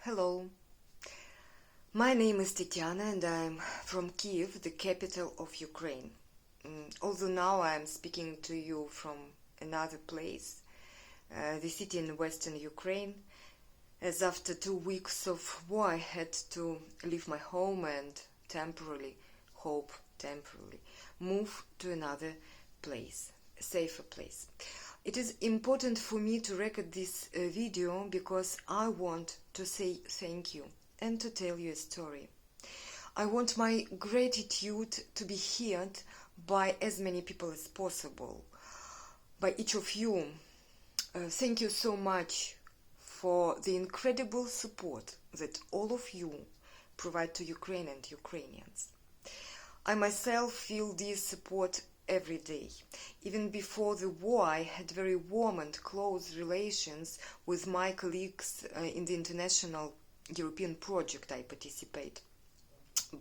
Hello, my name is Tatiana and I'm from Kiev, the capital of Ukraine. Although now I'm speaking to you from another place, the city in western Ukraine, as after 2 weeks of war I had to leave my home and temporarily move to another place, a safer place. It is important for me to record this video because I want to say thank you and to tell you a story. I want my gratitude to be heard by as many people as possible, by each of you. Thank you so much for the incredible support that all of you provide to Ukraine and Ukrainians. I myself feel this support every day. Even before the war, I had very warm and close relations with my colleagues in the international European project I participate.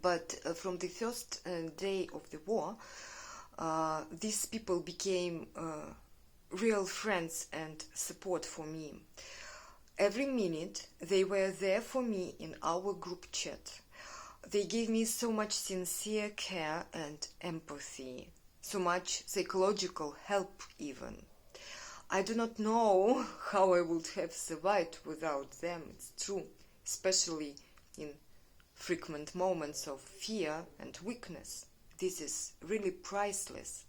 But from the first day of the war, these people became real friends and support for me. Every minute they were there for me in our group chat. They gave me so much sincere care and empathy, so much psychological help even. I do not know how I would have survived without them, it's true, especially in frequent moments of fear and weakness. This is really priceless.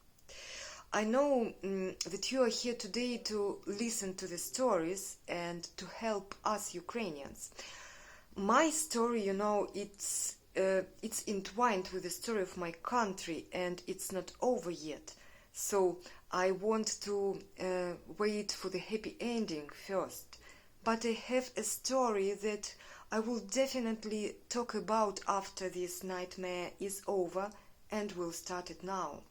I know that you are here today to listen to the stories and to help us Ukrainians. My story, it's entwined with the story of my country and it's not over yet. So I want to wait for the happy ending first. But I have a story that I will definitely talk about after this nightmare is over and we'll start it now.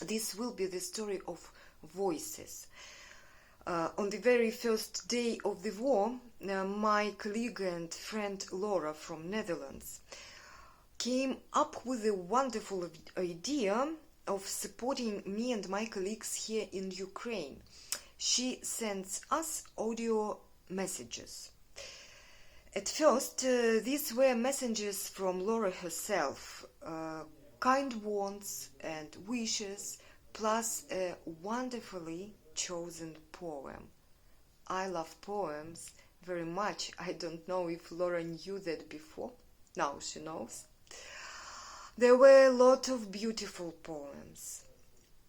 This will be the story of voices. On the very first day of the war, my colleague and friend Laura from Netherlands came up with a wonderful idea of supporting me and my colleagues here in Ukraine. She sends us audio messages. At first, these were messages from Laura herself, kind words and wishes, plus a wonderfully chosen poem. I love poems very much. I don't know if Laura knew that before. Now she knows. There were a lot of beautiful poems.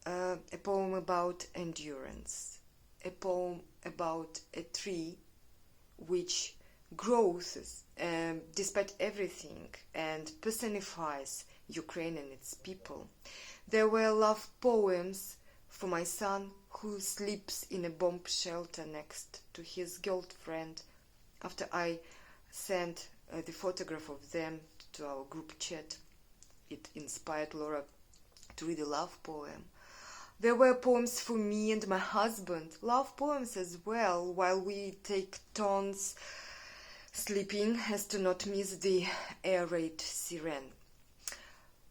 A poem about endurance. A poem about a tree which grows despite everything and personifies Ukraine and its people. There were love poems for my son who sleeps in a bomb shelter next to his girlfriend after I sent the photograph of them to our group chat. It inspired Laura to read a love poem. There were poems for me and my husband, love poems as well, while we take turns sleeping as to not miss the air raid siren.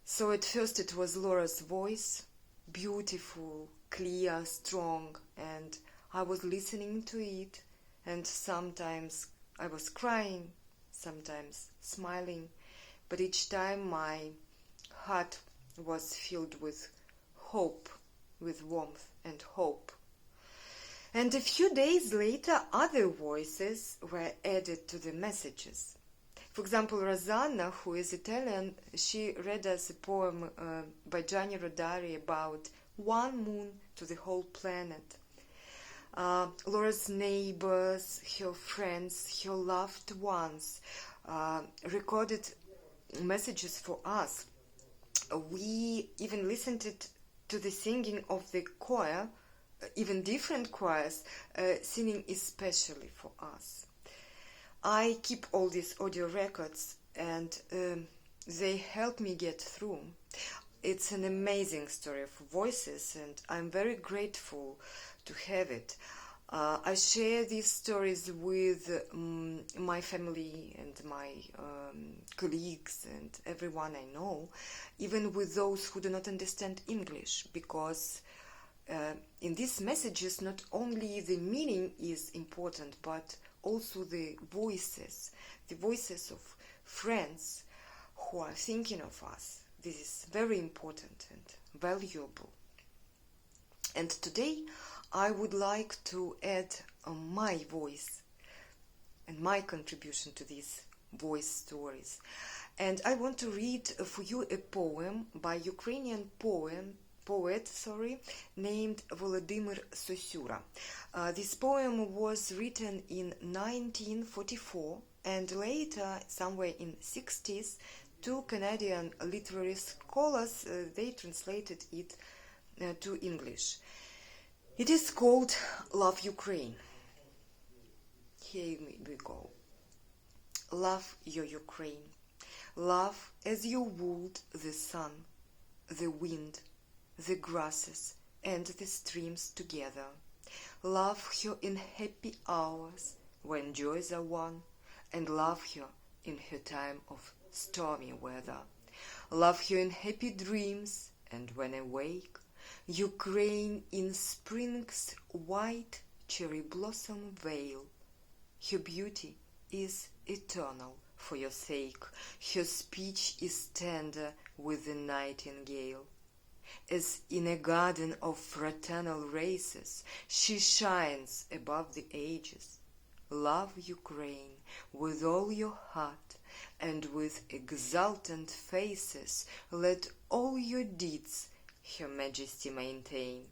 So at first it was Laura's voice, beautiful, clear, strong, and I was listening to it, and sometimes I was crying, sometimes smiling, but each time my heart was filled with hope, with warmth and hope. And a few days later, other voices were added to the messages. For example, Rosanna, who is Italian, she read us a poem by Gianni Rodari about one moon to the whole planet. Laura's neighbors, her friends, her loved ones recorded messages for us. We even listened to the singing of the choir, even different choirs, singing especially for us. I keep all these audio records and they help me get through. It's an amazing story of voices and I'm very grateful to have it. I share these stories with my family and my colleagues and everyone I know, even with those who do not understand English, because in these messages not only the meaning is important, but also the voices of friends who are thinking of us. This is very important and valuable. And today I would like to add my voice and my contribution to these voice stories. And I want to read for you a poem by Ukrainian poet named Volodymyr Sosura. This poem was written in 1944, and later, somewhere in 60s, two Canadian literary scholars, they translated it to English. It is called Love Ukraine. Here we go. Love your Ukraine. Love as you would the sun, the wind, the grasses and the streams together. Love her in happy hours when joys are won, and love her in her time of stormy weather. Love her in happy dreams, and when awake, Ukraine in spring's white cherry blossom veil. Her beauty is eternal for your sake, her speech is tender with the nightingale. As in a garden of fraternal races, she shines above the ages. Love Ukraine with all your heart, and with exultant faces let all your deeds her majesty maintain.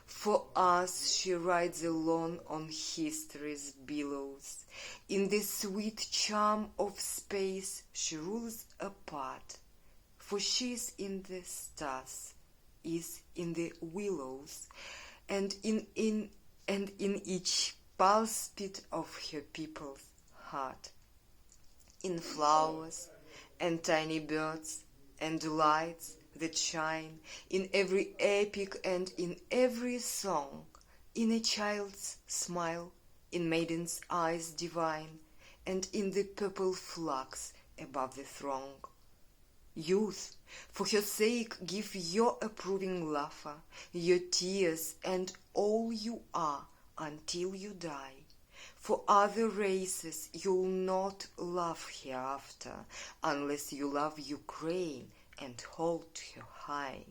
For us she rides alone on history's billows. In the sweet charm of space she rules apart, for she is in the stars, is in the willows, and in each pulse beat of her people's heart. In flowers and tiny birds and lights that shine, in every epic and in every song, in a child's smile, in maiden's eyes divine, and in the purple flags above the throng. Youth, for her sake give your approving laughter, your tears and all you are until you die. For other races you'll not love hereafter, unless you love Ukraine and hold her high.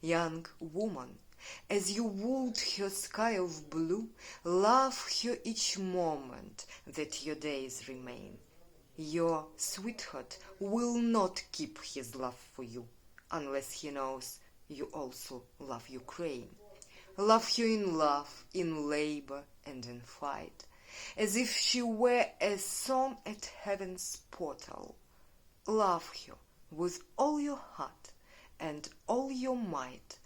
Young woman, as you would her sky of blue, love her each moment that your days remain. Your sweetheart will not keep his love for you, unless he knows you also love Ukraine. Love her in love, in labor and in fight, as if she were a song at heaven's portal. Love her with all your heart and all your might,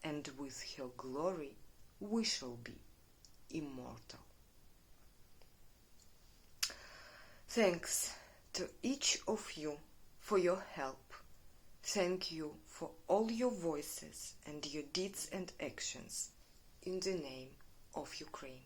and with her glory we shall be immortal. Thanks to each of you for your help. Thank you for all your voices and your deeds and actions in the name of Ukraine.